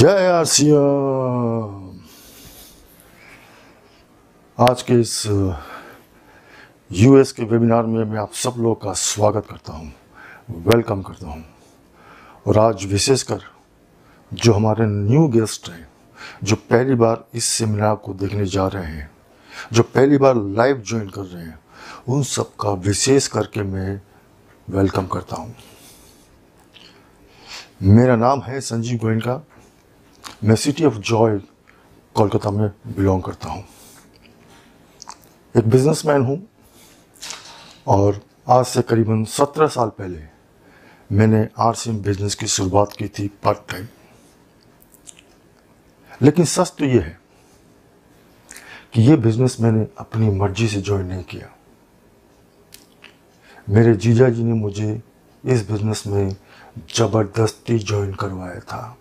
जय आसियाम। आज के इस यूएस के वेबिनार में मैं आप सब लोगों का स्वागत करता हूं, वेलकम करता हूं। और आज विशेषकर जो हमारे न्यू गेस्ट हैं, जो पहली बार इस सेमिनार को देखने जा रहे हैं, जो पहली बार लाइव ज्वाइन कर रहे हैं, उन सब का विशेष करके मैं वेलकम करता हूं। मेरा नाम है संजीव गोयनका। मैं सिटी ऑफ जॉय कोलकाता में बिलोंग करता हूं। एक बिजनेसमैन हूं और आज से करीबन 17 साल पहले मैंने आरसीएम बिजनेस की शुरुआत की थी पार्ट टाइम। लेकिन सच तो ये है कि ये बिजनेस मैंने अपनी मर्जी से ज्वाइन नहीं किया। मेरे जीजा जी ने मुझे इस बिजनेस में जबरदस्ती ज्वाइन करवाया था।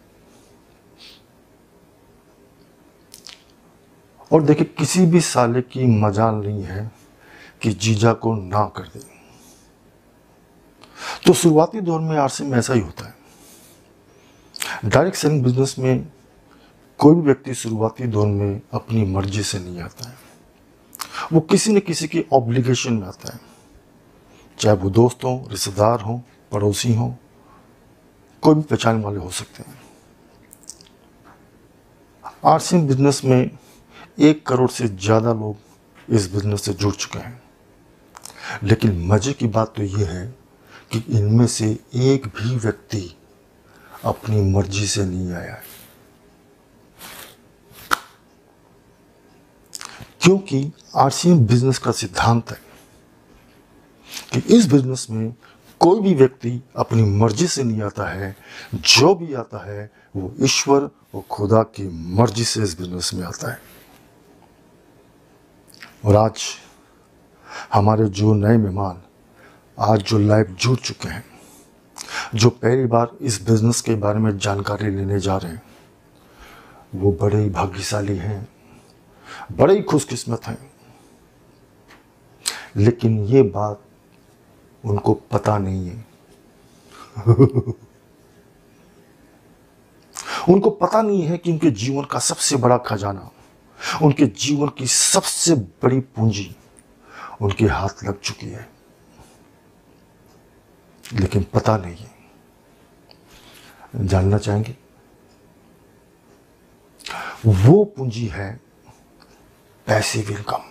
और देखिए, किसी भी साले की मजाल नहीं है कि जीजा को ना कर दे। तो शुरुआती दौर में आरसीएम में ऐसा ही होता है। डायरेक्ट सेलिंग बिजनेस में कोई भी व्यक्ति शुरुआती दौर में अपनी मर्जी से नहीं आता है। वो किसी न किसी की ऑब्लिगेशन में आता है, चाहे वो दोस्त हो, रिश्तेदार हो, पड़ोसी हो, कोई भी पहचान वाले हो सकते हैं। आरसीएम बिजनेस में 1 करोड़ से ज़्यादा लोग इस बिजनेस से जुड़ चुके हैं। लेकिन मज़े की बात तो ये है कि इनमें से एक भी व्यक्ति अपनी मर्जी से नहीं आया है, क्योंकि आरसीएम बिजनेस का सिद्धांत है कि इस बिजनेस में कोई भी व्यक्ति अपनी मर्जी से नहीं आता है। जो भी आता है वो ईश्वर और खुदा की मर्जी से इस बिजनेस में आता है। और आज हमारे जो नए मेहमान आज जो लाइव जुड़ चुके हैं, जो पहली बार इस बिजनेस के बारे में जानकारी लेने जा रहे हैं, वो बड़े ही भाग्यशाली हैं, बड़े ही खुशकिस्मत हैं। लेकिन ये बात उनको पता नहीं है। उनको पता नहीं है कि उनके जीवन का सबसे बड़ा खजाना, उनके जीवन की सबसे बड़ी पूंजी उनके हाथ लग चुकी है, लेकिन पता नहीं है। जानना चाहेंगे? वो पूंजी है पैसिव इनकम।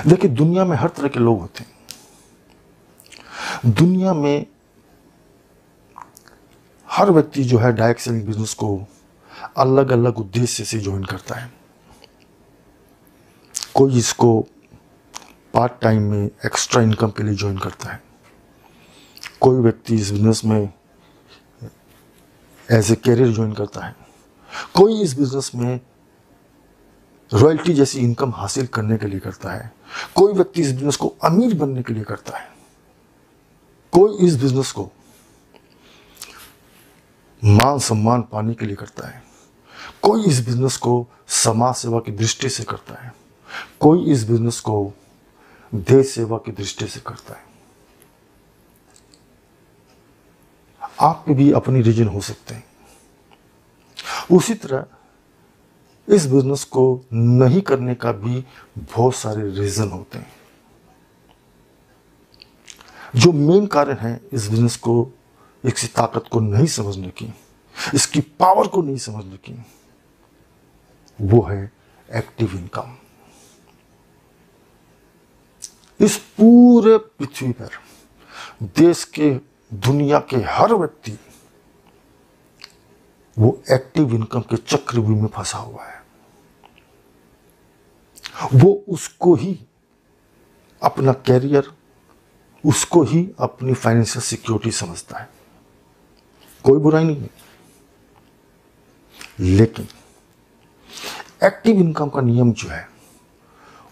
देखिए, दुनिया में हर तरह के लोग होते हैं। दुनिया में हर व्यक्ति जो है डायरेक्ट सेलिंग बिजनेस को अलग अलग उद्देश्य से ज्वाइन करता है। कोई इसको पार्ट टाइम में एक्स्ट्रा इनकम के लिए ज्वाइन करता है। कोई व्यक्ति इस बिजनेस में एज ए कैरियर ज्वाइन करता है। कोई इस बिजनेस में रॉयल्टी जैसी इनकम हासिल करने के लिए करता है। कोई व्यक्ति इस बिजनेस को अमीर बनने के लिए करता है। कोई इस बिजनेस को मान सम्मान पाने के लिए करता है। कोई इस बिजनेस को समाज सेवा की दृष्टि से करता है। कोई इस बिजनेस को देश सेवा की दृष्टि से करता है। आपके भी अपनी रीजन हो सकते हैं। उसी तरह इस बिजनेस को नहीं करने का भी बहुत सारे रीजन होते हैं। जो मेन कारण है इस बिजनेस को, इसकी ताकत को नहीं समझने की, इसकी पावर को नहीं समझने की, वो है एक्टिव इनकम। इस पूरे पृथ्वी पर देश के, दुनिया के हर व्यक्ति वो एक्टिव इनकम के चक्रव्यूह में फंसा हुआ है। वो उसको ही अपना कैरियर, उसको ही अपनी फाइनेंशियल सिक्योरिटी समझता है। कोई बुराई नहीं है, लेकिन एक्टिव इनकम का नियम जो है,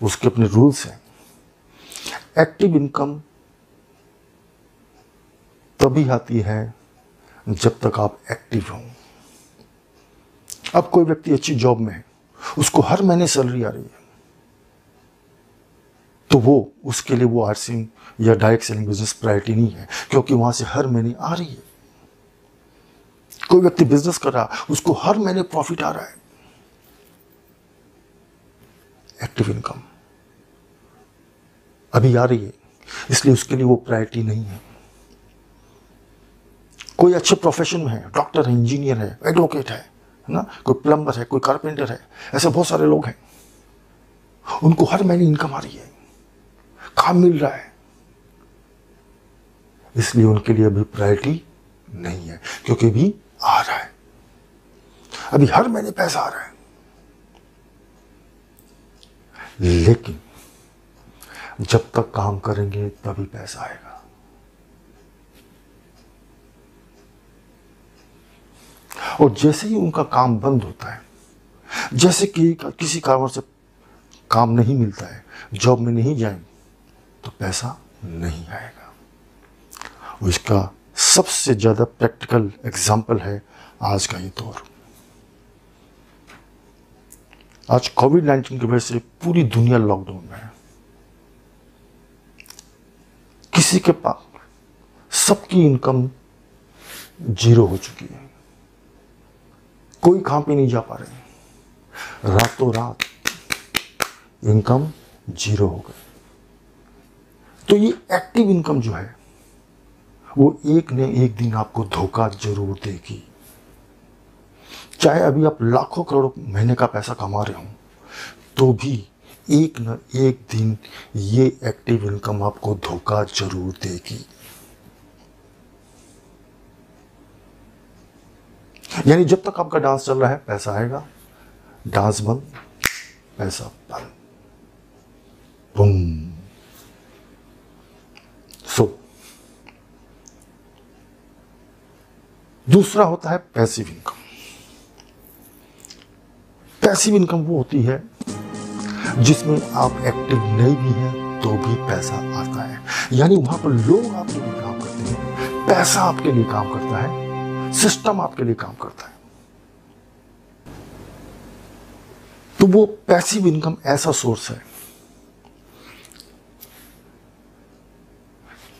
उसके अपने रूल्स हैं। एक्टिव इनकम तभी आती है जब तक आप एक्टिव हो। अब कोई व्यक्ति अच्छी जॉब में है, उसको हर महीने सैलरी आ रही है, तो वो उसके लिए वो आरसीएम या डायरेक्ट सेलिंग बिजनेस प्रायोरिटी नहीं है, क्योंकि वहां से हर महीने आ रही है। कोई व्यक्ति बिजनेस कर रहा है, उसको हर महीने प्रॉफिट आ रहा है, एक्टिव इनकम अभी आ रही है, इसलिए उसके लिए वो प्रायोरिटी नहीं है। कोई अच्छे प्रोफेशन में है, डॉक्टर है, इंजीनियर है, एडवोकेट है ना, कोई प्लम्बर है, कोई कारपेंटर है, ऐसे बहुत सारे लोग हैं, उनको हर महीने इनकम आ रही है, काम मिल रहा है, इसलिए उनके लिए अभी प्रायोरिटी नहीं है, क्योंकि अभी आ रहा है, अभी हर महीने पैसा आ रहा है। लेकिन जब तक काम करेंगे तभी पैसा आएगा। और जैसे ही उनका काम बंद होता है, जैसे कि किसी कारण से काम नहीं मिलता है, जॉब में नहीं जाएंगे, तो पैसा नहीं आएगा। और इसका सबसे ज़्यादा प्रैक्टिकल एग्जाम्पल है आज का ये दौर। आज कोविड-19 की वजह से पूरी दुनिया लॉकडाउन में है। किसी के पास सबकी इनकम जीरो हो चुकी है, कोई काम पे नहीं जा पा रहे, रातों रात इनकम जीरो हो गई। तो ये एक्टिव इनकम जो है वो एक न एक दिन आपको धोखा जरूर देगी। चाहे अभी आप लाखों करोड़ों महीने का पैसा कमा रहे हो, तो भी एक न एक दिन ये एक्टिव इनकम आपको धोखा जरूर देगी। यानी जब तक आपका डांस चल रहा है पैसा आएगा, डांस बंद पैसा बंद, बूम। दूसरा होता है पैसिव इनकम। पैसिव इनकम वो होती है जिसमें आप एक्टिव नहीं भी हैं तो भी पैसा आता है। यानी वहां पर लोग आपके लिए काम करते हैं, पैसा आपके लिए काम करता है, सिस्टम आपके लिए काम करता है। तो वो पैसिव इनकम ऐसा सोर्स है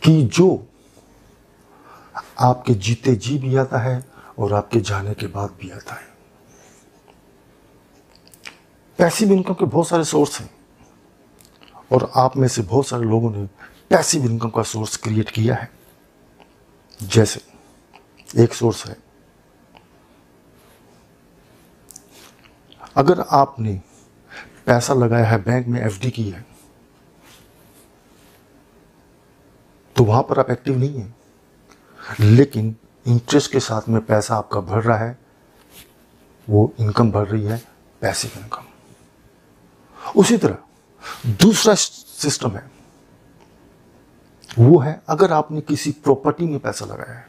कि जो आपके जीते जी भी आता है और आपके जाने के बाद भी आता है। पैसिव इनकम के बहुत सारे सोर्स हैं और आप में से बहुत सारे लोगों ने पैसिव इनकम का सोर्स क्रिएट किया है। जैसे एक सोर्स है, अगर आपने पैसा लगाया है, बैंक में एफडी की है, तो वहां पर आप एक्टिव नहीं है, लेकिन इंटरेस्ट के साथ में पैसा आपका बढ़ रहा है, वो इनकम बढ़ रही है, पैसिव इनकम। उसी तरह दूसरा सिस्टम है, वो है अगर आपने किसी प्रॉपर्टी में पैसा लगाया है,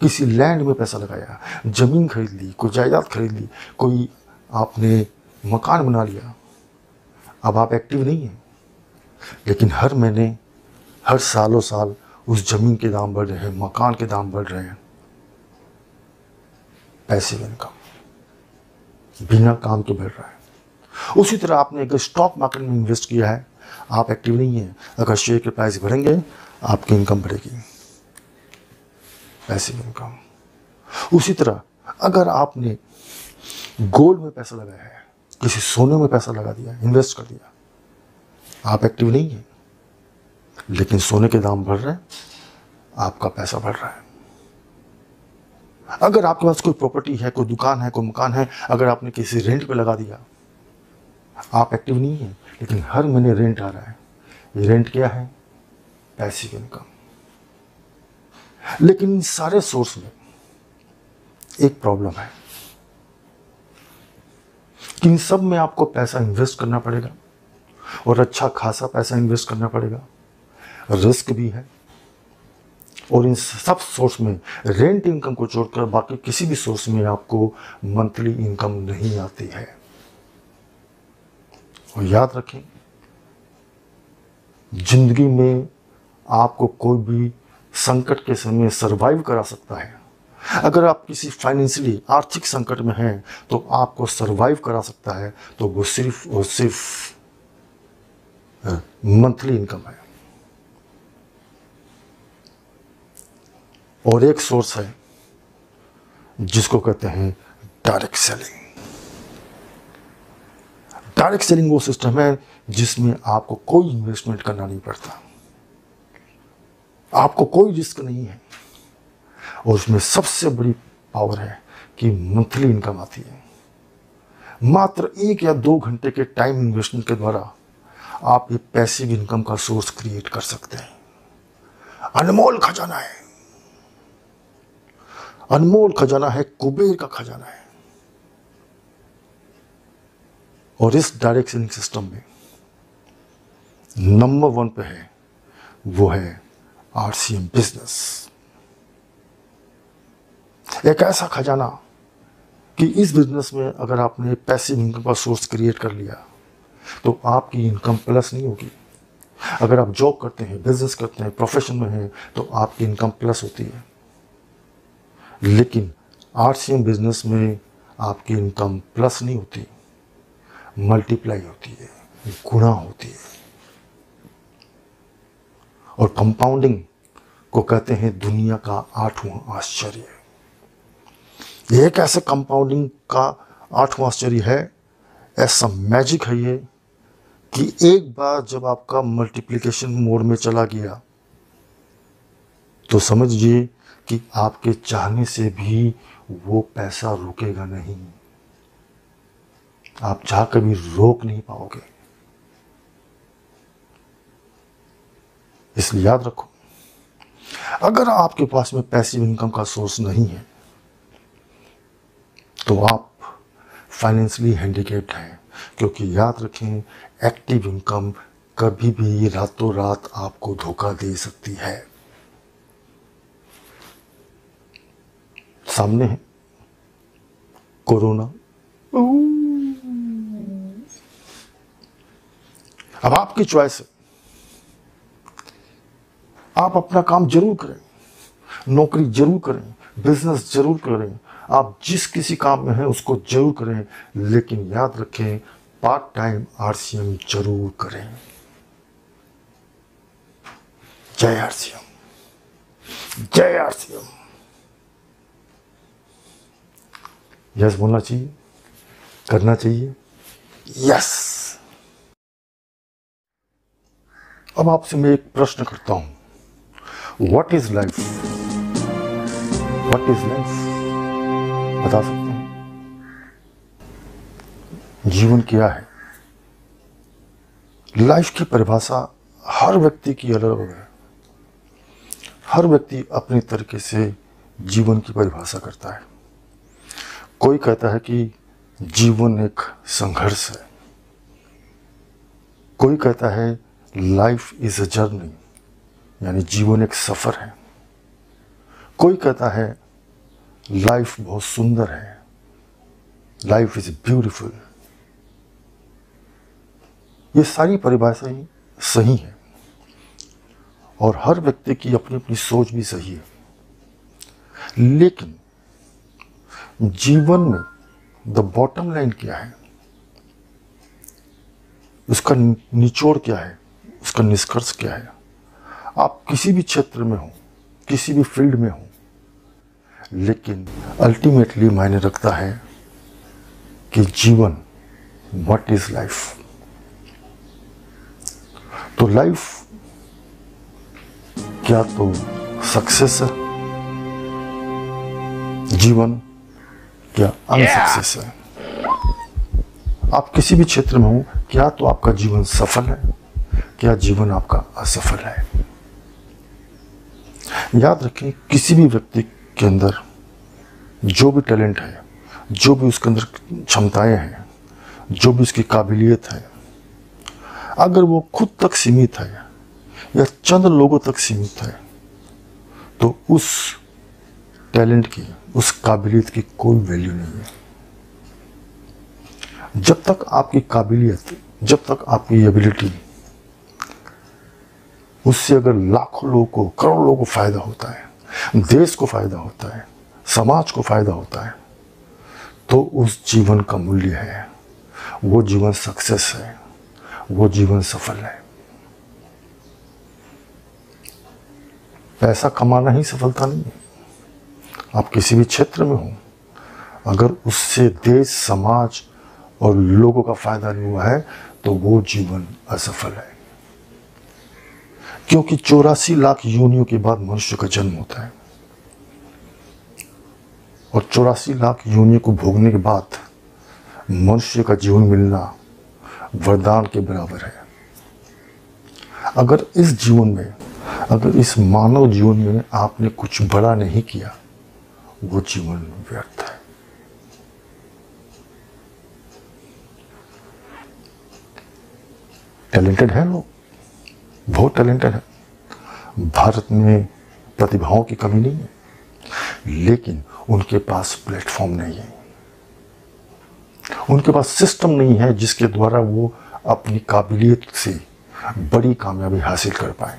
किसी लैंड में पैसा लगाया, जमीन खरीद ली, कोई जायदाद खरीद ली, कोई आपने मकान बना लिया, अब आप एक्टिव नहीं हैं, लेकिन हर महीने, हर सालों साल उस जमीन के दाम बढ़ रहे हैं, मकान के दाम बढ़ रहे हैं, पैसिव इनकम बिना काम के बढ़ रहा है। उसी तरह आपने अगर स्टॉक मार्केट में इन्वेस्ट किया है, आप एक्टिव नहीं है, अगर शेयर के प्राइस बढ़ेंगे आपकी इनकम बढ़ेगी, पैसिव इनकम। उसी तरह अगर आपने गोल्ड में पैसा लगाया है, किसी सोने में पैसा लगा दिया, इन्वेस्ट कर दिया, आप एक्टिव नहीं है, लेकिन सोने के दाम बढ़ रहे हैं, आपका पैसा बढ़ रहा है। अगर आपके पास कोई प्रॉपर्टी है, कोई दुकान है, कोई मकान है, अगर आपने किसी रेंट पे लगा दिया, आप एक्टिव नहीं है, लेकिन हर महीने रेंट आ रहा है, ये रेंट क्या है, पैसिव इनकम। लेकिन इन सारे सोर्स में एक प्रॉब्लम है कि इन सब में आपको पैसा इन्वेस्ट करना पड़ेगा और अच्छा खासा पैसा इन्वेस्ट करना पड़ेगा, रिस्क भी है। और इन सब सोर्स में रेंट इनकम को छोड़कर बाकी किसी भी सोर्स में आपको मंथली इनकम नहीं आती है। और याद रखें, जिंदगी में आपको कोई भी संकट के समय सरवाइव करा सकता है। अगर आप किसी फाइनेंशियली आर्थिक संकट में हैं तो आपको सरवाइव करा सकता है, तो वो सिर्फ और सिर्फ मंथली इनकम है। और एक सोर्स है जिसको कहते हैं डायरेक्ट सेलिंग। डायरेक्ट सेलिंग वो सिस्टम है जिसमें आपको कोई इन्वेस्टमेंट करना नहीं पड़ता, आपको कोई रिस्क नहीं है, और उसमें सबसे बड़ी पावर है कि मंथली इनकम आती है। मात्र 1 या 2 घंटे के टाइम इन्वेस्टमेंट के द्वारा आप ये पैसिव इनकम का सोर्स क्रिएट कर सकते हैं। अनमोल खजाना है, अनमोल खजाना है, कुबेर का खजाना है। और इस डायरेक्ट सेलिंग सिस्टम में नंबर 1 पे है, वो है आरसीएम बिजनेस। एक ऐसा खजाना कि इस बिजनेस में अगर आपने पैसिव इनकम का सोर्स क्रिएट कर लिया तो आपकी इनकम प्लस नहीं होगी। अगर आप जॉब करते हैं, बिजनेस करते हैं, प्रोफेशन में हैं, तो आपकी इनकम प्लस होती है। लेकिन आरसीएम बिजनेस में आपकी इनकम प्लस नहीं होती, मल्टीप्लाई होती है, गुणा होती है। और कंपाउंडिंग को कहते हैं दुनिया का 8वां आश्चर्य। एक ऐसे कंपाउंडिंग का 8वां आश्चर्य है, ऐसा मैजिक है ये कि एक बार जब आपका मल्टीप्लिकेशन मोड में चला गया तो समझिए कि आपके चाहने से भी वो पैसा रुकेगा नहीं, आप चाह कर भी रोक नहीं पाओगे। इसलिए याद रखो, अगर आपके पास में पैसिव इनकम का सोर्स नहीं है तो आप फाइनेंशियली हैंडिकैप्ड हैं, क्योंकि याद रखें एक्टिव इनकम कभी भी रातों रात आपको धोखा दे सकती है। सामने है कोरोना। अब आपकी चॉइस है, आप अपना काम जरूर करें, नौकरी जरूर करें, बिजनेस जरूर करें, आप जिस किसी काम में हैं उसको जरूर करें, लेकिन याद रखें पार्ट टाइम आरसीएम जरूर करें। जय आरसीएम, जय आरसीएम। यस बोलना चाहिए, करना चाहिए, यस। अब आपसे मैं एक प्रश्न करता हूं, what is life? What is life? बता सकते हैं? जीवन क्या है? लाइफ की परिभाषा हर व्यक्ति की अलग है। हर व्यक्ति अपने तरीके से जीवन की परिभाषा करता है। कोई कहता है कि जीवन एक संघर्ष है, कोई कहता है लाइफ इज अ जर्नी, यानी जीवन एक सफर है, कोई कहता है लाइफ बहुत सुंदर है, लाइफ इज ब्यूटीफुल। ये सारी परिभाषाएं सही है और हर व्यक्ति की अपनी अपनी सोच भी सही है, लेकिन जीवन में द बॉटम लाइन क्या है, उसका निचोड़ क्या है, उसका निष्कर्ष क्या है? आप किसी भी क्षेत्र में हो, किसी भी फील्ड में हो, लेकिन अल्टीमेटली मायने रखता है कि जीवन, व्हाट इज लाइफ? तो लाइफ क्या तो सक्सेस है, जीवन क्या अनसक्सेस है? आप किसी भी क्षेत्र में हो, क्या तो आपका जीवन सफल है, क्या जीवन आपका असफल है? याद रखें, किसी भी व्यक्ति के अंदर जो भी टैलेंट है, जो भी उसके अंदर क्षमताएं हैं, जो भी उसकी काबिलियत है, अगर वो खुद तक सीमित है या चंद लोगों तक सीमित है, तो उस टैलेंट की, उस काबिलियत की कोई वैल्यू नहीं है। जब तक आपकी काबिलियत, जब तक आपकी एबिलिटी, उससे अगर लाखों लोगों को, करोड़ों लोगों को फायदा होता है, देश को फायदा होता है, समाज को फायदा होता है, तो उस जीवन का मूल्य है, वो जीवन सक्सेस है, वो जीवन सफल है। पैसा कमाना ही सफलता नहीं है। आप किसी भी क्षेत्र में हो, अगर उससे देश, समाज और लोगों का फायदा नहीं हुआ है तो वो जीवन असफल है। क्योंकि 84 लाख योनियों के बाद मनुष्य का जन्म होता है और 84 लाख योनियों को भोगने के बाद मनुष्य का जीवन मिलना वरदान के बराबर है। अगर इस जीवन में, अगर इस मानव जीवन में आपने कुछ बड़ा नहीं किया, वो जीवन व्यर्थ है। टैलेंटेड है लोग, बहुत टैलेंटेड है। भारत में प्रतिभाओं की कमी नहीं है, लेकिन उनके पास प्लेटफॉर्म नहीं है, उनके पास सिस्टम नहीं है जिसके द्वारा वो अपनी काबिलियत से बड़ी कामयाबी हासिल कर पाए।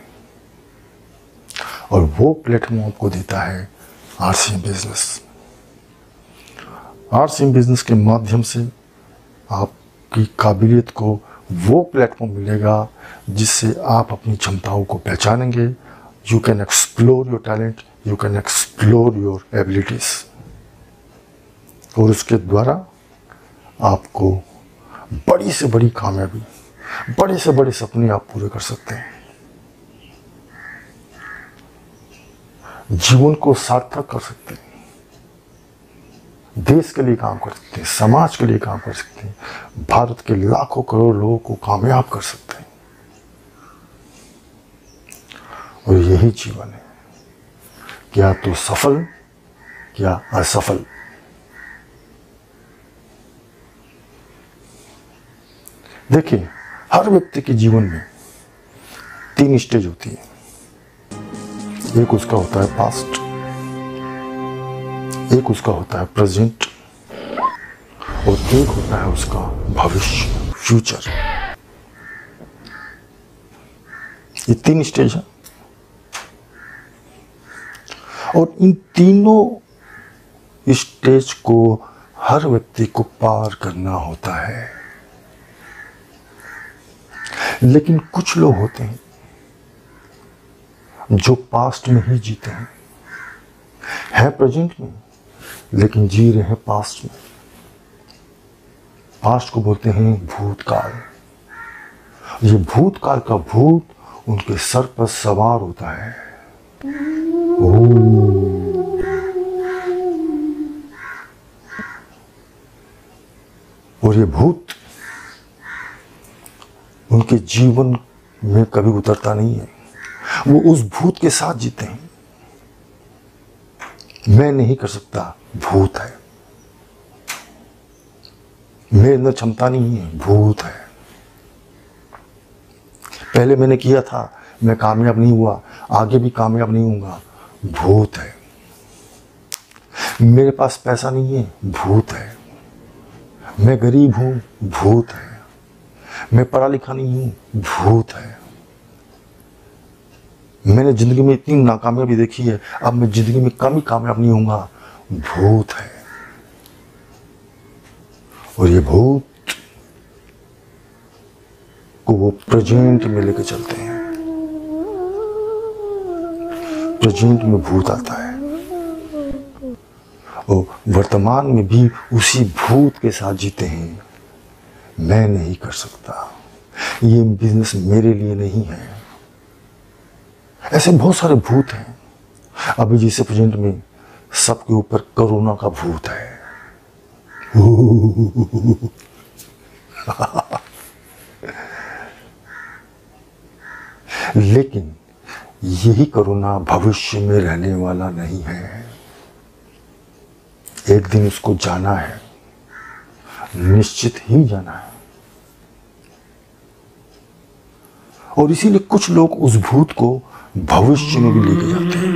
और वो प्लेटफॉर्म आपको देता है आरसीएम बिजनेस। आरसीएम बिजनेस के माध्यम से आपकी काबिलियत को वो प्लेटफॉर्म मिलेगा जिससे आप अपनी क्षमताओं को पहचानेंगे। You can explore your talent, you can explore your abilities, और उसके द्वारा आपको बड़ी से बड़ी कामयाबी, बड़े से बड़े सपने आप पूरे कर सकते हैं। जीवन को सार्थक कर सकते हैं, देश के लिए काम कर सकते हैं, समाज के लिए काम कर सकते हैं, भारत के लाखों करोड़ लोगों को कामयाब कर सकते हैं। और यही जीवन है, क्या तो सफल, क्या असफल। देखिए, हर व्यक्ति के जीवन में 3 स्टेज होती है। एक उसका होता है पास्ट, एक उसका होता है प्रेजेंट, और एक होता है उसका भविष्य, फ्यूचर। ये 3 स्टेज है और इन तीनों स्टेज को हर व्यक्ति को पार करना होता है। लेकिन कुछ लोग होते हैं जो पास्ट में ही जीते हैं प्रेजेंट में, लेकिन जी रहे हैं पास्ट में। पास्ट को बोलते हैं भूतकाल। ये भूतकाल का भूत उनके सर पर सवार होता है। और ये भूत उनके जीवन में कभी उतरता नहीं है, वो उस भूत के साथ जीते हैं। मैं नहीं कर सकता, भूत है। मेरे अंदर क्षमता नहीं है, भूत है। पहले मैंने किया था, मैं कामयाब नहीं हुआ, आगे भी कामयाब नहीं होऊंगा, भूत है। मेरे पास पैसा नहीं है, भूत है। मैं गरीब हूं, भूत है। मैं पढ़ा लिखा नहीं हूं, भूत है। मैंने जिंदगी में इतनी नाकामयाबी देखी है, अब मैं जिंदगी में कभी कामयाब नहीं होऊंगा, भूत है। और ये भूत को वो प्रेजेंट में लेकर चलते हैं। प्रेजेंट में भूत आता है और वर्तमान में भी उसी भूत के साथ जीते हैं। मैं नहीं कर सकता, ये बिजनेस मेरे लिए नहीं है। ऐसे बहुत सारे भूत हैं। अभी जैसे प्रेजेंट में सबके ऊपर कोरोना का भूत है। लेकिन यही कोरोना भविष्य में रहने वाला नहीं है। एक दिन उसको जाना है, निश्चित ही जाना है। और इसीलिए कुछ लोग उस भूत को भविष्य में भी लेके जाते हैं।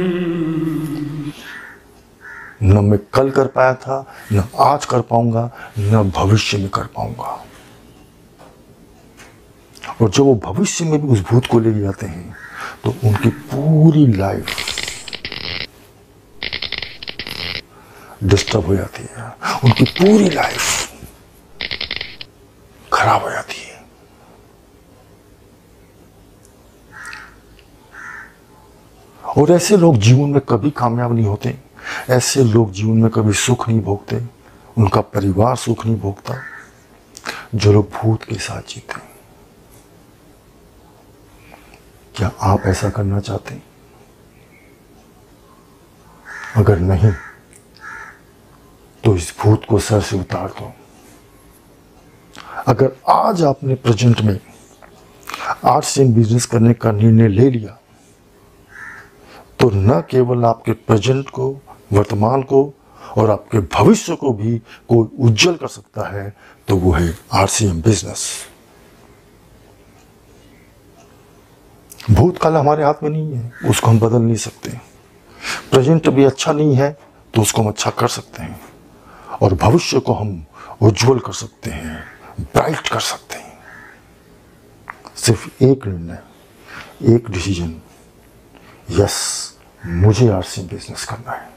न मैं कल कर पाया था, न आज कर पाऊंगा, न भविष्य में कर पाऊंगा। और जब वो भविष्य में भी उस भूत को लेके जाते हैं तो उनकी पूरी लाइफ डिस्टर्ब हो जाती है, उनकी पूरी लाइफ खराब हो जाती है। और ऐसे लोग जीवन में कभी कामयाब नहीं होते, ऐसे लोग जीवन में कभी सुख नहीं भोगते, उनका परिवार सुख नहीं भोगता जो लोग भूत के साथ जीते हैं। क्या आप ऐसा करना चाहते हैं? अगर नहीं तो इस भूत को सर से उतार दो। अगर आज आपने प्रेजेंट में आरसीएम बिजनेस करने का निर्णय ले लिया तो न केवल आपके प्रेजेंट को, वर्तमान को और आपके भविष्य को भी कोई उज्जवल कर सकता है, तो वो है आरसीएम बिजनेस। भूतकाल हमारे हाथ में नहीं है, उसको हम बदल नहीं सकते। प्रेजेंट भी अच्छा नहीं है तो उसको हम अच्छा कर सकते हैं, और भविष्य को हम उज्जवल कर सकते हैं, ब्राइट कर सकते हैं। सिर्फ एक निर्णय, एक डिसीजन, यस मुझे आरसीएम बिजनेस करना है।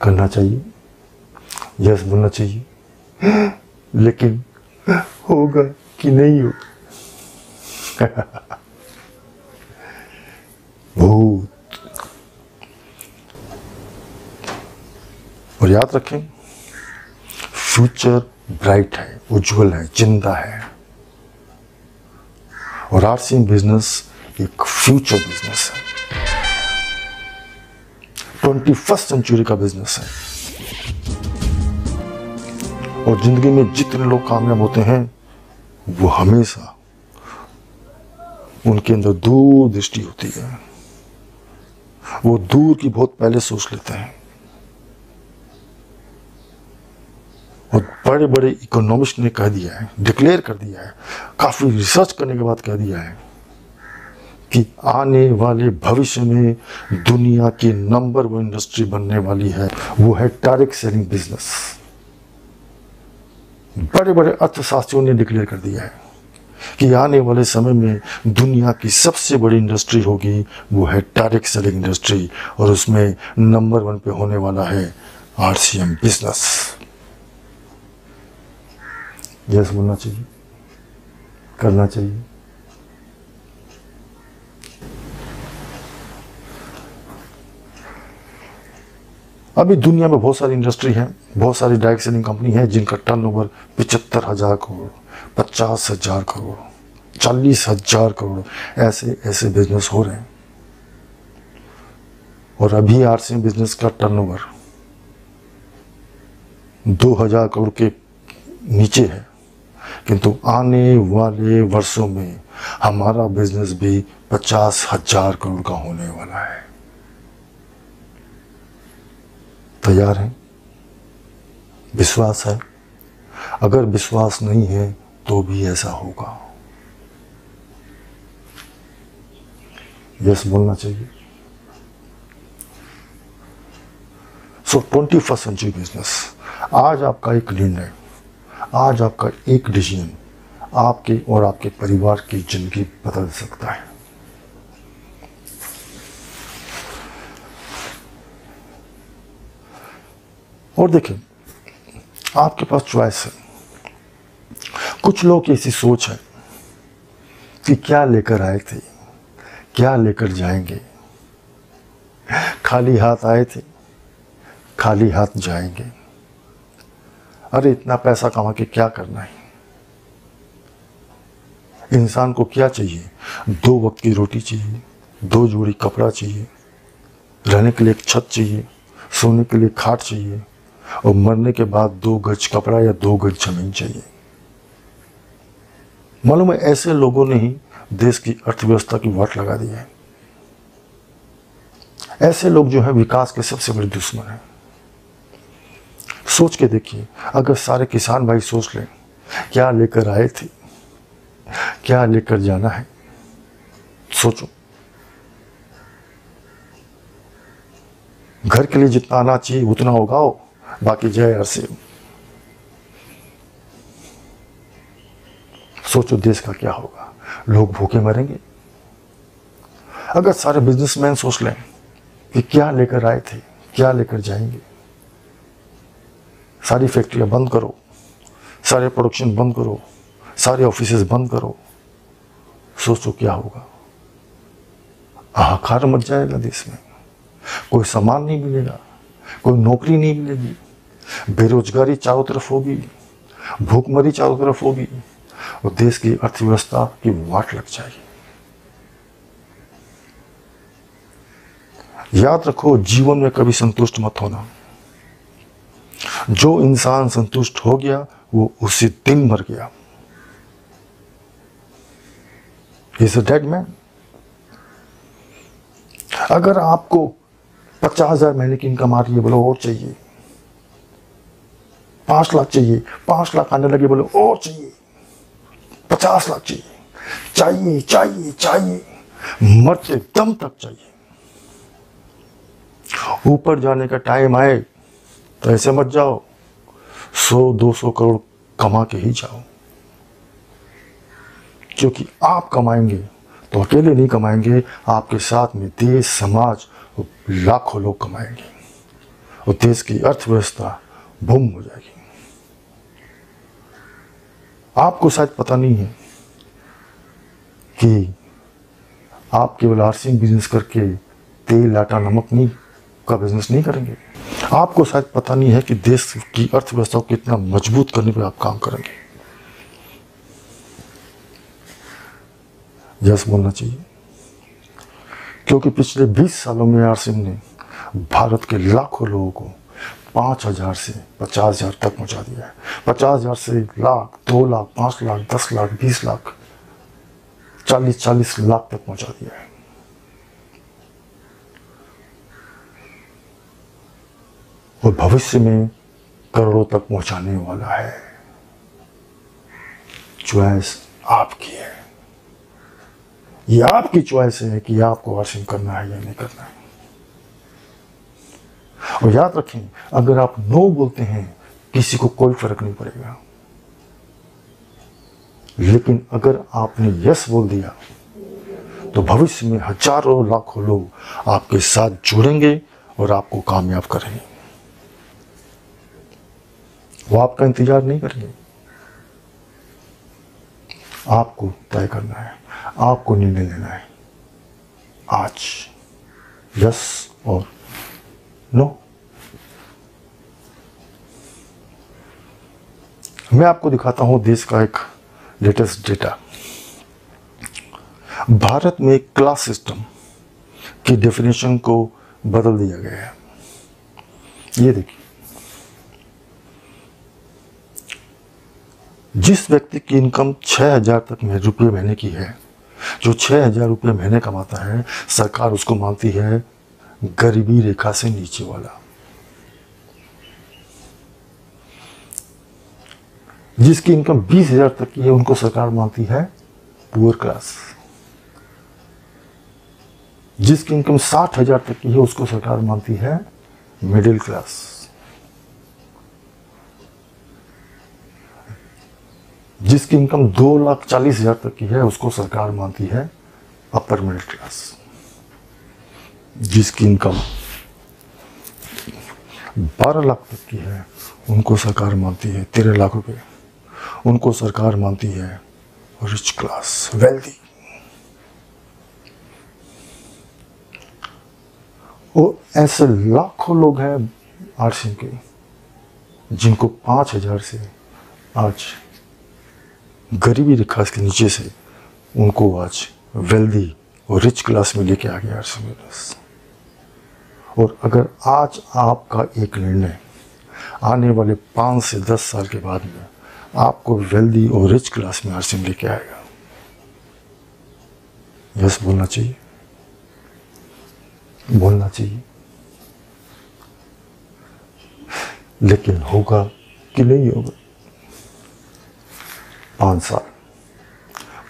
करना चाहिए, यस बोलना चाहिए, लेकिन होगा कि नहीं होगा? भूत। और याद रखें, फ्यूचर ब्राइट है, उज्जवल है, जिंदा है, और आरसीएम बिजनेस एक फ्यूचर बिजनेस है, 21st सेंचुरी का बिजनेस है। और जिंदगी में जितने लोग कामयाब होते हैं वो हमेशा उनके अंदर दूर दृष्टि होती है, वो दूर की बहुत पहले सोच लेते हैं। और बड़े बड़े इकोनॉमिस्ट ने कह दिया है, डिक्लेयर कर दिया है, काफी रिसर्च करने के बाद कह दिया है कि आने वाले भविष्य में दुनिया की नंबर 1 इंडस्ट्री बनने वाली है, वो है डायरेक्ट सेलिंग बिजनेस। बड़े बड़े अर्थशास्त्रियों ने डिक्लेयर कर दिया है कि आने वाले समय में दुनिया की सबसे बड़ी इंडस्ट्री होगी, वो है डायरेक्ट सेलिंग इंडस्ट्री, और उसमें नंबर 1 पे होने वाला है आरसीएम बिजनेस। यस बोलना चाहिए, करना चाहिए। अभी दुनिया में बहुत सारी इंडस्ट्री है, बहुत सारी डायरेक्ट सेलिंग कंपनी है जिनका टर्नओवर 75,000 करोड़, 50,000 करोड़, 40,000 करोड़, ऐसे ऐसे बिजनेस हो रहे हैं। और अभी आरसीएम बिजनेस का टर्नओवर 2,000 करोड़ के नीचे है, किंतु आने वाले वर्षों में हमारा बिजनेस भी 50,000 करोड़ का होने वाला है। तैयार हैं? विश्वास है? अगर विश्वास नहीं है तो भी ऐसा होगा। यस बोलना चाहिए। सो 21st सेंचुरी बिजनेस, आज आपका एक निर्णय, आज आपका एक डिसीजन आपके और आपके परिवार की जिंदगी बदल सकता है। और देखिए, आपके पास चॉइस है। कुछ लोग की ऐसी सोच है कि क्या लेकर आए थे, क्या लेकर जाएंगे, खाली हाथ आए थे, खाली हाथ जाएंगे। अरे इतना पैसा कमा के क्या करना है? इंसान को क्या चाहिए? 2 वक्त की रोटी चाहिए, 2 जोड़ी कपड़ा चाहिए, रहने के लिए एक छत चाहिए, सोने के लिए खाट चाहिए, और मरने के बाद 2 गज कपड़ा या 2 गज जमीन चाहिए। मालूम है, ऐसे लोगों ने ही देश की अर्थव्यवस्था की वाट लगा दी है। ऐसे लोग जो है विकास के सबसे बड़े दुश्मन हैं। सोच के देखिए, अगर सारे किसान भाई सोच लें क्या लेकर आए थे, क्या लेकर जाना है, सोचो। घर के लिए जितना आना चाहिए उतना उगाओ, बाकी जय आरसीएम। सोचो देश का क्या होगा, लोग भूखे मरेंगे। अगर सारे बिजनेसमैन सोच लें कि क्या लेकर आए थे, क्या लेकर जाएंगे, सारी फैक्ट्रियां बंद करो, सारे प्रोडक्शन बंद करो, सारे ऑफिसेज बंद करो, सोचो क्या होगा। हाहाकार मच जाएगा देश में, कोई सामान नहीं मिलेगा, कोई नौकरी नहीं मिलेगी, बेरोजगारी चारों तरफ होगी, भूखमरी चारों तरफ होगी और देश की अर्थव्यवस्था की वाट लग जाएगी। याद रखो, जीवन में कभी संतुष्ट मत होना। जो इंसान संतुष्ट हो गया वो उसी दिन मर गया। He's a dead man। अगर आपको 50,000 महीने की इनकम आ रही है, बोलो और चाहिए। 5 लाख चाहिए, 5 लाख आने लगे, बोलो और चाहिए। 50 लाख चाहिए, चाहिए चाहिए चाहिए, मरते दम तक चाहिए। ऊपर जाने का टाइम आए तो ऐसे मत जाओ, 100-200 करोड़ कमा के ही जाओ। क्योंकि आप कमाएंगे तो अकेले नहीं कमाएंगे, आपके साथ में देश, समाज, लाखों लोग कमाएंगे और देश की अर्थव्यवस्था बूम हो जाएगी। आपको शायद पता नहीं है कि आप केवल आरसिंग बिजनेस करके तेल, आटा, नमक नहीं का बिजनेस नहीं करेंगे। आपको शायद पता नहीं है कि देश की अर्थव्यवस्था को कितना मजबूत करने पर आप काम करेंगे। यस बोलना चाहिए, क्योंकि पिछले 20 सालों में आरसिंग ने भारत के लाखों लोगों को 5,000 से 50,000 तक पहुंचा दिया है। 50,000 से लाख, 2 लाख, 5 लाख, 10 लाख, 20 लाख, 40 लाख तक पहुंचा दिया है। और भविष्य में करोड़ों तक पहुंचाने वाला है। चॉइस आपकी है। ये आपकी चॉइस है कि आपको आरसिंग करना है या नहीं करना है। और याद रखें, अगर आप नो बोलते हैं किसी को कोई फर्क नहीं पड़ेगा, लेकिन अगर आपने यस बोल दिया तो भविष्य में हजारों लाखों लोग आपके साथ जुड़ेंगे और आपको कामयाब करेंगे। वो आपका इंतजार नहीं करेंगे, आपको तय करना है, आपको निर्णय लेना है आज, यस और नो। मैं आपको दिखाता हूं देश का एक लेटेस्ट डेटा। भारत में क्लास सिस्टम की डेफिनेशन को बदल दिया गया है। ये देखिए, जिस व्यक्ति की इनकम 6,000 तक रुपये महीने की है, जो 6,000 रुपये महीने कमाता है, सरकार उसको मानती है गरीबी रेखा से नीचे वाला। जिसकी इनकम 20,000 तक की है, उनको सरकार मानती है पुअर क्लास। जिसकी इनकम 60,000 तक की है, उसको सरकार मानती है मिडिल क्लास। जिसकी इनकम 2,40,000 तक की है, उसको सरकार मानती है अपर मिडिल क्लास। जिसकी इनकम 12 लाख तक की है, उनको सरकार मानती है 13 लाख रुपए, उनको सरकार मानती है रिच क्लास, वेल्दी। और ऐसे लाखों लोग हैं आरसिंग के, जिनको 5,000 से आज गरीबी रेखा के नीचे से उनको आज वेल्दी और रिच क्लास में लेके आ गया आरसिंग बिजनेस। और अगर आज आपका एक निर्णय आने वाले 5 से 10 साल के बाद में आपको वेल्दी और रिच क्लास में आरसिंग लेके आएगा, यस बोलना चाहिए, बोलना चाहिए। लेकिन होगा कि नहीं होगा?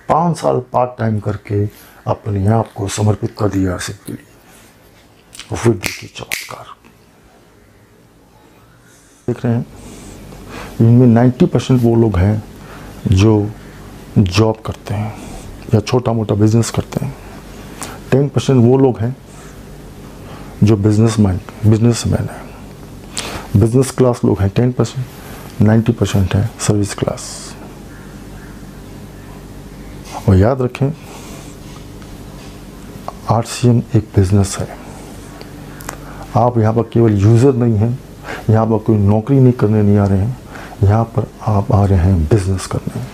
5 साल पार्ट टाइम करके अपने आप को समर्पित कर दिया आरसिंग के लिए, और फिर देखिए चमत्कार। देख रहे हैं, इनमें 90% वो लोग हैं जो जॉब करते हैं या छोटा मोटा बिजनेस करते हैं। 10% वो लोग हैं जो बिजनेसमैन हैं। बिजनेस क्लास लोग हैं 10%, 90% है सर्विस क्लास। और याद रखें, आरसीएम एक बिजनेस है। आप यहाँ पर केवल यूज़र नहीं हैं, यहाँ पर कोई नौकरी नहीं करने नहीं आ रहे हैं, यहाँ पर आप आ रहे हैं बिजनेस करने,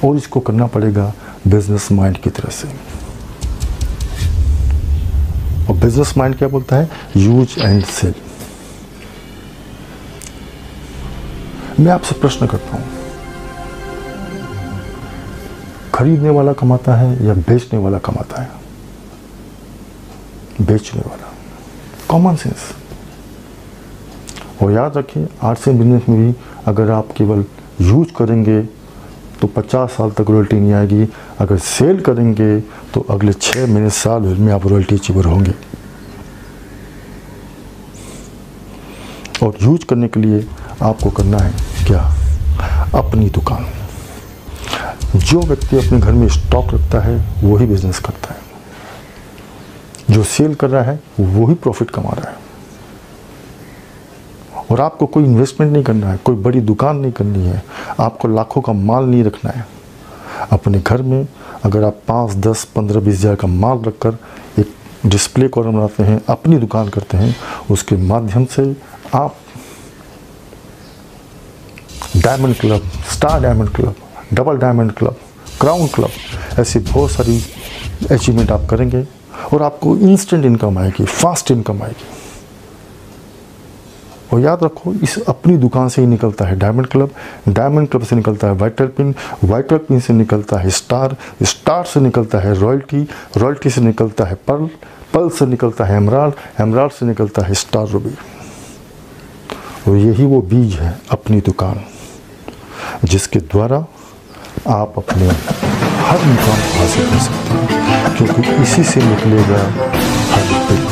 और इसको करना पड़ेगा बिजनेस माइंड की तरह से। और बिजनेस माइंड क्या बोलता है? Use and sell. मैं आपसे प्रश्न करता हूं, खरीदने वाला कमाता है या बेचने वाला कमाता है? बेचने वाला। Common sense. और याद रखिए, आरसीएम बिजनेस में भी अगर आप केवल यूज करेंगे तो 50 साल तक रॉयल्टी नहीं आएगी, अगर सेल करेंगे तो अगले 6 महीने साल भर में आप रॉयल्टी अचीवर होंगे। और यूज करने के लिए आपको करना है क्या? अपनी दुकान। जो व्यक्ति अपने घर में स्टॉक रखता है वही बिजनेस करता है, जो सेल कर रहा है वही प्रॉफिट कमा रहा है। और आपको कोई इन्वेस्टमेंट नहीं करना है, कोई बड़ी दुकान नहीं करनी है, आपको लाखों का माल नहीं रखना है। अपने घर में अगर आप 5, 10, 15, 20 हज़ार का माल रखकर एक डिस्प्ले कॉर्नर बनाते हैं, अपनी दुकान करते हैं, उसके माध्यम से आप diamond club, star diamond club, double diamond club, crown club, ऐसी बहुत सारी अचीवमेंट आप करेंगे और आपको इंस्टेंट इनकम आएगी, फास्ट इनकम आएगी। और याद रखो, इस अपनी दुकान से ही निकलता है डायमंड क्लब, डायमंड क्लब से निकलता है वाइटल पिन, वाइटल पिन से निकलता है स्टार, स्टार से निकलता है रॉयल्टी, रॉयल्टी से निकलता है पर्ल, पर्ल से निकलता है एमराल्ड, एमराल्ड से निकलता है स्टार रूबी। और यही वो बीज है अपनी दुकान, जिसके द्वारा आप अपने हर मुकाम को हासिल कर सकते हैं, क्योंकि इसी से निकलेगा हर दिन।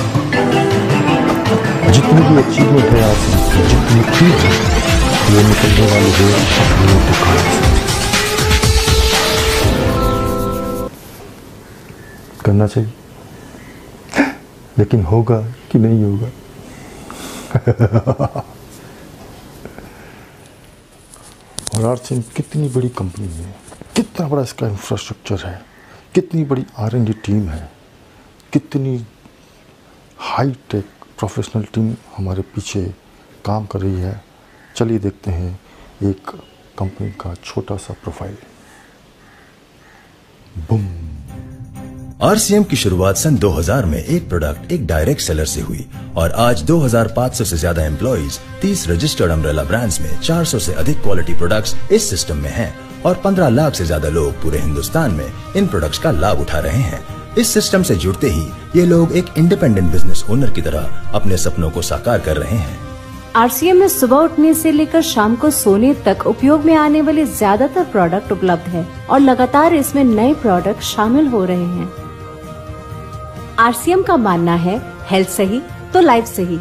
जितनी भी अचीवमेंट है आपकी, जितनी चीज है, वो निकलने वाली है अपनी दुकान से। करना चाहिए, लेकिन होगा कि नहीं होगा? और आरसीएम कितनी बड़ी कंपनी है, कितना बड़ा इसका इंफ्रास्ट्रक्चर है, कितनी बड़ी R&D टीम है, कितनी हाई टेक प्रोफेशनल टीम हमारे पीछे काम कर रही है। चलिए देखते हैं एक कंपनी का छोटा सा प्रोफाइल। बूम। आरसीएम की शुरुआत सन 2000 में एक प्रोडक्ट एक डायरेक्ट सेलर से हुई और आज 2500 से ज्यादा एम्प्लॉइज, 30 रजिस्टर्ड अम्ब्रेला ब्रांड्स में 400 से अधिक क्वालिटी प्रोडक्ट्स इस सिस्टम में हैं और 15 लाख से ज्यादा लोग पूरे हिंदुस्तान में इन प्रोडक्ट्स का लाभ उठा रहे हैं। इस सिस्टम से जुड़ते ही ये लोग एक इंडिपेंडेंट बिजनेस ओनर की तरह अपने सपनों को साकार कर रहे हैं। आरसीएम में सुबह उठने से लेकर शाम को सोने तक उपयोग में आने वाले ज्यादातर प्रोडक्ट उपलब्ध है और लगातार इसमें नए प्रोडक्ट शामिल हो रहे हैं। आरसीएम का मानना है हेल्थ सही तो लाइफ सही।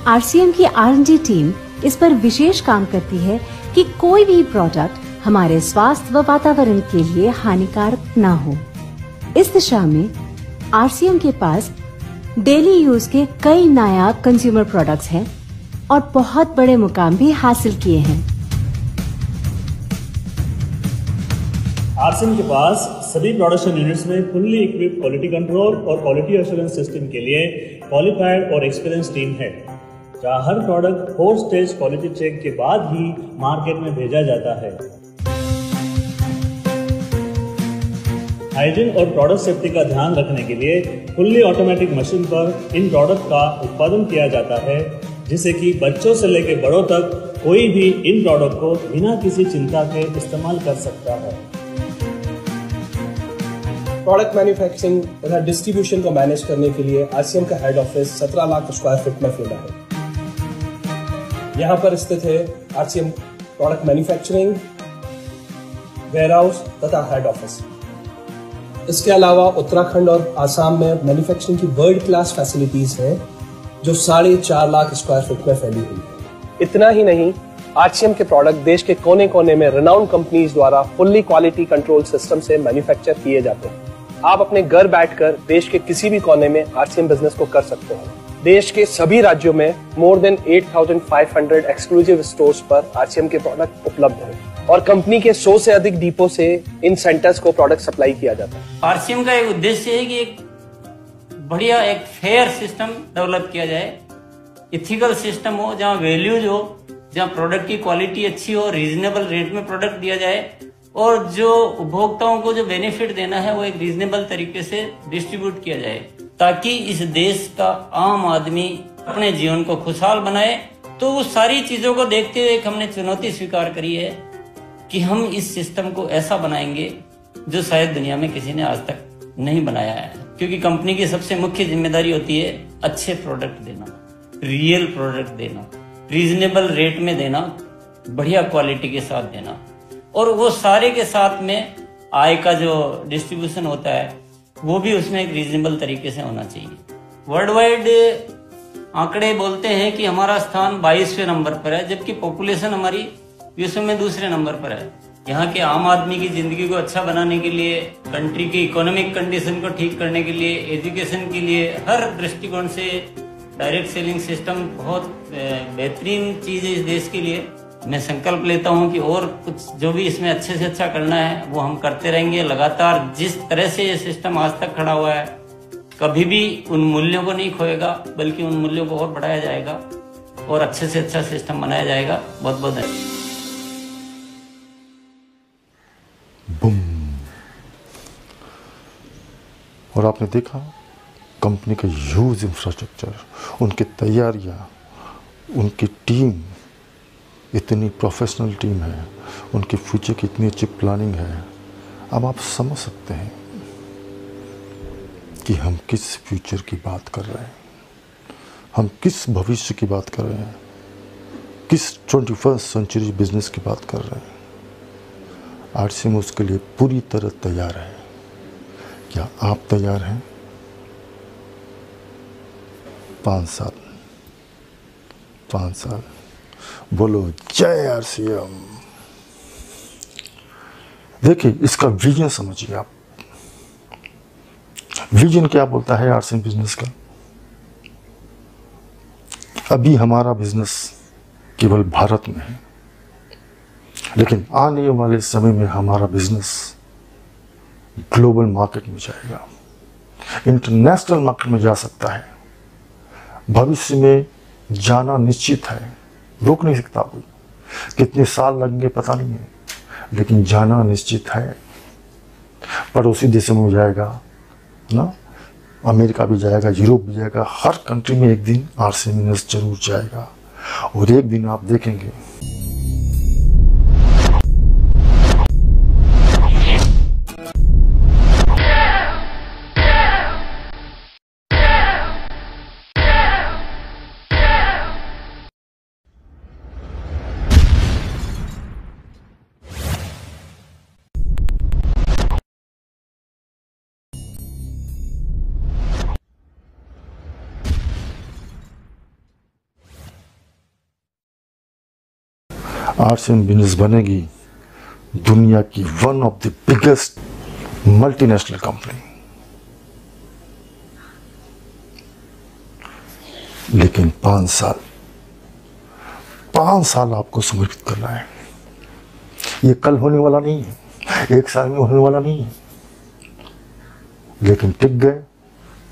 आरसीएम की R&D टीम इस पर विशेष काम करती है कि कोई भी प्रोडक्ट हमारे स्वास्थ्य व वातावरण के लिए हानिकारक न हो। इस दिशा में आरसीएम के पास डेली यूज के कई नायाब कंज्यूमर प्रोडक्ट्स हैं और बहुत बड़े मुकाम भी हासिल किए हैं। आरसीएम के पास सभी प्रोडक्शन यूनिट्स में फुल्ली इक्विप्ड क्वालिटी कंट्रोल और क्वालिटी एश्योरेंस सिस्टम के लिए क्वालिफाइड और एक्सपीरियंस टीम है, जहां हर प्रोडक्ट 4 स्टेज क्वालिटी चेक के बाद ही मार्केट में भेजा जाता है। हाइजीन और प्रोडक्ट सेफ्टी का ध्यान रखने के लिए फुल्ली ऑटोमेटिक मशीन पर इन प्रोडक्ट का उत्पादन किया जाता है, जिससे कि बच्चों से लेकर बड़ों तक कोई भी इन प्रोडक्ट को बिना किसी चिंता के इस्तेमाल कर सकता है। प्रोडक्ट मैन्युफैक्चरिंग तथा डिस्ट्रीब्यूशन को मैनेज करने के लिए आरसीएम का head office 17 lakh square feet में फैला है। यहाँ पर स्थित है आरसीएम प्रोडक्ट मैन्युफैक्चरिंग, वेयरहाउस तथा हेड ऑफिस। इसके अलावा उत्तराखंड और आसाम में मैन्युफैक्चरिंग की वर्ल्ड क्लास फैसिलिटीज हैं, जो 4.5 लाख स्क्वायर फीट में फैली हुई है। इतना ही नहीं, आरसीएम के प्रोडक्ट देश के कोने कोने में रिनाउंड कंपनीज द्वारा फुल्ली क्वालिटी कंट्रोल सिस्टम से मैन्युफैक्चर किए जाते हैं। आप अपने घर बैठकर देश के किसी भी कोने में आरसीएम बिजनेस को कर सकते हैं। देश के सभी राज्यों में मोर देन 8,500 एक्सक्लूसिव स्टोर्स पर आरसीएम के प्रोडक्ट उपलब्ध हैं और कंपनी के 100 से अधिक डिपो से इन सेंटर्स को प्रोडक्ट सप्लाई किया जाता है। आरसीएम का एक उद्देश्य है कि एक बढ़िया एक फेयर सिस्टम डेवलप किया जाए, इथिकल सिस्टम हो, जहाँ वैल्यूज हो, जहाँ प्रोडक्ट की क्वालिटी अच्छी हो, रीजनेबल रेट में प्रोडक्ट दिया जाए और जो उपभोक्ताओं को जो बेनिफिट देना है वो एक रीजनेबल तरीके से डिस्ट्रीब्यूट किया जाए, ताकि इस देश का आम आदमी अपने जीवन को खुशहाल बनाए। तो वो सारी चीजों को देखते हुए एक हमने चुनौती स्वीकार करी है कि हम इस सिस्टम को ऐसा बनाएंगे जो शायद दुनिया में किसी ने आज तक नहीं बनाया है, क्योंकि कंपनी की सबसे मुख्य जिम्मेदारी होती है अच्छे प्रोडक्ट देना, रियल प्रोडक्ट देना, रीजनेबल रेट में देना, बढ़िया क्वालिटी के साथ देना, और वो सारे के साथ में आय का जो डिस्ट्रीब्यूशन होता है वो भी उसमें एक रीजनेबल तरीके से होना चाहिए। वर्ल्ड वाइड आंकड़े बोलते हैं कि हमारा स्थान 22वें नंबर पर है, जबकि पॉपुलेशन हमारी विश्व में दूसरे नंबर पर है। यहाँ के आम आदमी की जिंदगी को अच्छा बनाने के लिए, कंट्री की इकोनॉमिक कंडीशन को ठीक करने के लिए, एजुकेशन के लिए, हर दृष्टिकोण से डायरेक्ट सेलिंग सिस्टम बहुत बेहतरीन चीज है इस देश के लिए। मैं संकल्प लेता हूं कि और कुछ जो भी इसमें अच्छे से अच्छा करना है वो हम करते रहेंगे लगातार। जिस तरह से ये सिस्टम आज तक खड़ा हुआ है, कभी भी उन मूल्यों को नहीं खोएगा, बल्कि उन मूल्यों को और बढ़ाया जाएगा और अच्छे से अच्छा सिस्टम बनाया जाएगा। बहुत बहुत धन्यवाद। बूम। और आपने देखा कंपनी का ह्यूज इंफ्रास्ट्रक्चर, उनकी तैयारियां, उनकी टीम इतनी प्रोफेशनल टीम है, उनके फ्यूचर की इतनी अच्छी प्लानिंग है। अब आप समझ सकते हैं कि हम किस फ्यूचर की बात कर रहे हैं, हम किस भविष्य की बात कर रहे हैं, किस 21st सेंचुरी बिजनेस की बात कर रहे हैं। आरसीएम उसके लिए पूरी तरह तैयार है। क्या आप तैयार हैं? 5 साल बोलो जय आरसीएम। देखिए, इसका विजन समझिए आप। विजन क्या बोलता है आरसीएम बिजनेस का? अभी हमारा बिजनेस केवल भारत में है, लेकिन आने वाले समय में हमारा बिजनेस ग्लोबल मार्केट में जाएगा, इंटरनेशनल मार्केट में जा सकता है। भविष्य में जाना निश्चित है, रोक नहीं सकता कोई। कितने साल लगेंगे पता नहीं है, लेकिन जाना निश्चित है। पड़ोसी देशों में जाएगा ना, अमेरिका भी जाएगा, यूरोप भी जाएगा, हर कंट्री में एक दिन आरसीएम बिजनेस जरूर जाएगा। और एक दिन आप देखेंगे आरसीएम बिजनेस बनेगी दुनिया की one of the biggest multinational company. लेकिन 5 साल आपको समर्पित करना है। ये कल होने वाला नहीं है, 1 साल में होने वाला नहीं है। लेकिन टिक गए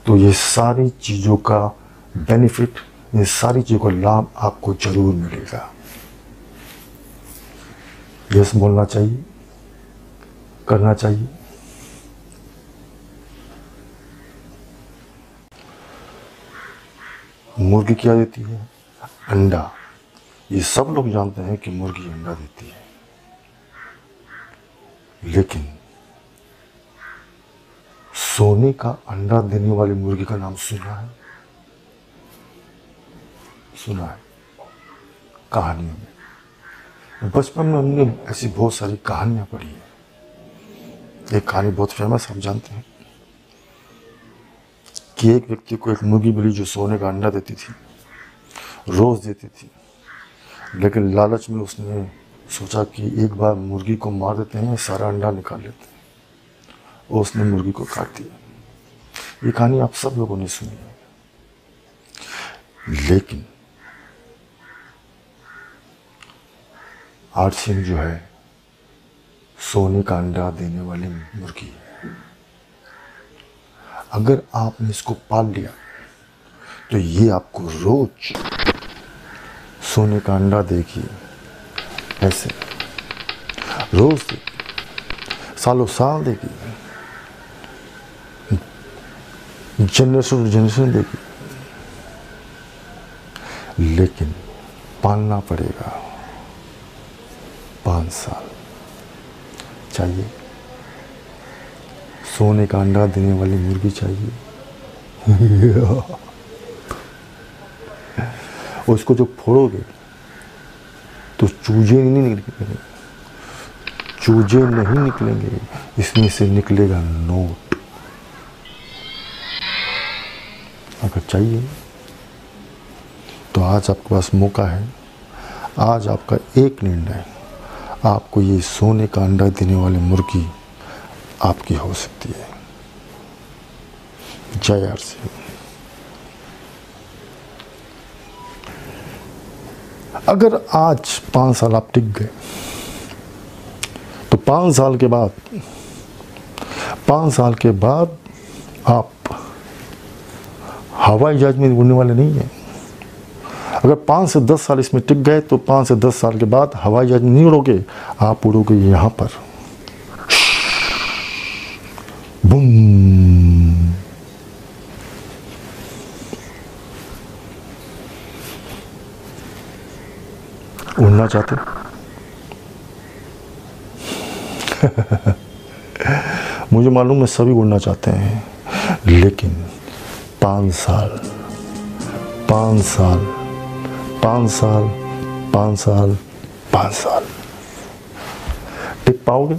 तो ये सारी चीजों का बेनिफिट, ये सारी चीजों का लाभ आपको जरूर मिलेगा। यस बोलना चाहिए, करना चाहिए। मुर्गी क्या देती है? अंडा। ये सब लोग जानते हैं कि मुर्गी अंडा देती है, लेकिन सोने का अंडा देने वाली मुर्गी का नाम सुना है? सुना है कहानियों में। बचपन में हमने ऐसी बहुत सारी कहानियां पढ़ी है। एक कहानी बहुत फेमस, हम जानते हैं कि एक व्यक्ति को एक मुर्गी मिली जो सोने का अंडा देती थी, रोज देती थी। लेकिन लालच में उसने सोचा कि एक बार मुर्गी को मार देते हैं, सारा अंडा निकाल लेते हैं, और उसने मुर्गी को काट दिया। ये कहानी आप सब लोगों ने सुनी है। लेकिन आरसीएम जो है सोने का अंडा देने वाली मुर्गी है। अगर आपने इसको पाल लिया तो ये आपको रोज सोने का अंडा देगी, ऐसे रोज देगी, सालों साल देगी, जनरेशन टू जनरेशन देगी, लेकिन पालना पड़ेगा 5 साल चाहिए। सोने का अंडा देने वाली मुर्गी चाहिए। उसको जो फोड़ोगे तो चूजे नहीं निकलेंगे, चूजे नहीं निकलेंगे, इसमें से निकलेगा नोट। अगर चाहिए तो आज आपके पास मौका है, आज आपका एक निर्णय आपको ये सोने का अंडा देने वाली मुर्गी आपकी हो सकती है। जय आरसीएम। अगर आज 5 साल आप टिक गए तो 5 साल के बाद आप हवाई जहाज में उड़ने वाले नहीं हैं। अगर 5 से 10 साल इसमें टिक गए तो 5 से 10 साल के बाद हवाई जहाज में नहीं उड़ोगे, आप उड़ोगे यहाँ पर, बूम। उड़ना चाहते? मुझे मालूम है सभी उड़ना चाहते हैं, लेकिन 5 साल 5 साल 5 साल 5 साल 5 साल टिक पाओगे?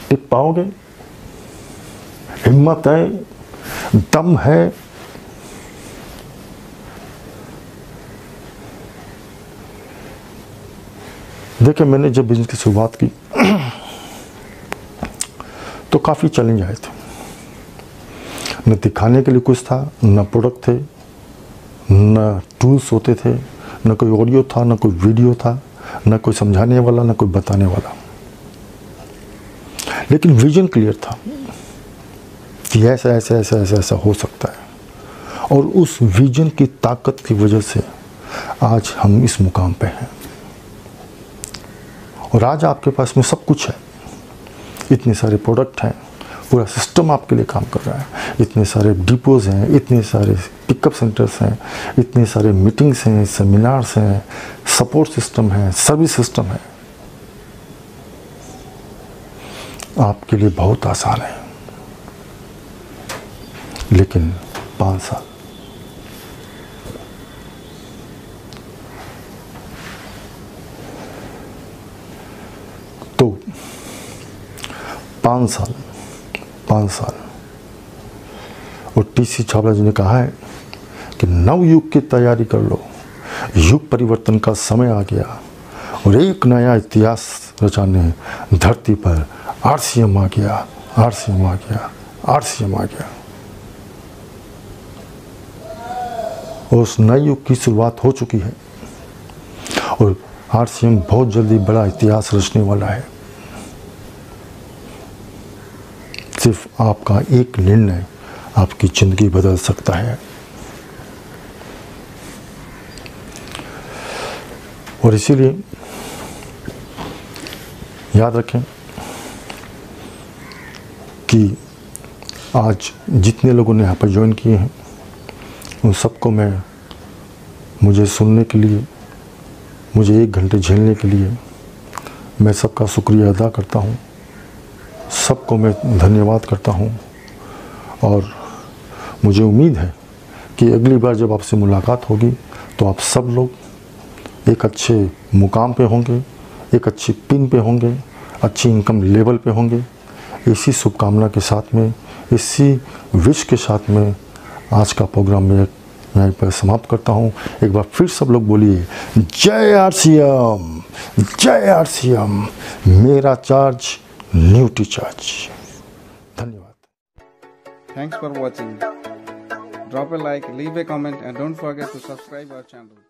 टिक पाओगे? हिम्मत है, दम है? देखिए, मैंने जब बिजनेस की शुरुआत की तो काफ़ी चैलेंज आए थे। न दिखाने के लिए कुछ था, न प्रोडक्ट थे, न टूल्स होते थे, न कोई ऑडियो था, न कोई वीडियो था, न कोई समझाने वाला, न कोई बताने वाला। लेकिन विजन क्लियर था कि ऐसा ऐसा ऐसा ऐसा ऐसा हो सकता है, और उस विजन की ताकत की वजह से आज हम इस मुकाम पे हैं। और आज आपके पास में सब कुछ है, इतने सारे प्रोडक्ट हैं, पूरा सिस्टम आपके लिए काम कर रहा है, इतने सारे डिपोज हैं, इतने सारे पिकअप सेंटर्स हैं, इतने सारे मीटिंग्स हैं, सेमिनार्स हैं, सपोर्ट सिस्टम है, सर्विस सिस्टम है। आपके लिए बहुत आसान है, लेकिन 5 साल तो 5 साल और टीसी छाबड़ा जी ने कहा है कि नव युग की तैयारी कर लो, युग परिवर्तन का समय आ गया और एक नया इतिहास रचाने धरती पर आरसीएम आ गया, आरसीएम आ गया, आरसीएम आ गया। और उस नए युग की शुरुआत हो चुकी है और आरसीएम बहुत जल्दी बड़ा इतिहास रचने वाला है। सिर्फ आपका एक निर्णय आपकी जिंदगी बदल सकता है। और इसीलिए याद रखें कि आज जितने लोगों ने यहाँ पर ज्वाइन किए हैं उन सबको मुझे सुनने के लिए, मुझे 1 घंटे झेलने के लिए मैं सबका शुक्रिया अदा करता हूँ, सबको मैं धन्यवाद करता हूँ। और मुझे उम्मीद है कि अगली बार जब आपसे मुलाकात होगी तो आप सब लोग एक अच्छे मुकाम पे होंगे, एक अच्छी पिन पे होंगे, अच्छी इनकम लेवल पे होंगे। इसी शुभकामना के साथ में, इसी विश के साथ में आज का प्रोग्राम मैं यहीं पर समाप्त करता हूँ। एक बार फिर सब लोग बोलिए जय आरसीएम, जय आरसीएम, मेरा चार्ज न्यूटी चार्ज। धन्यवाद। Thanks for watching. Drop a like, leave a comment and don't forget to subscribe our channel.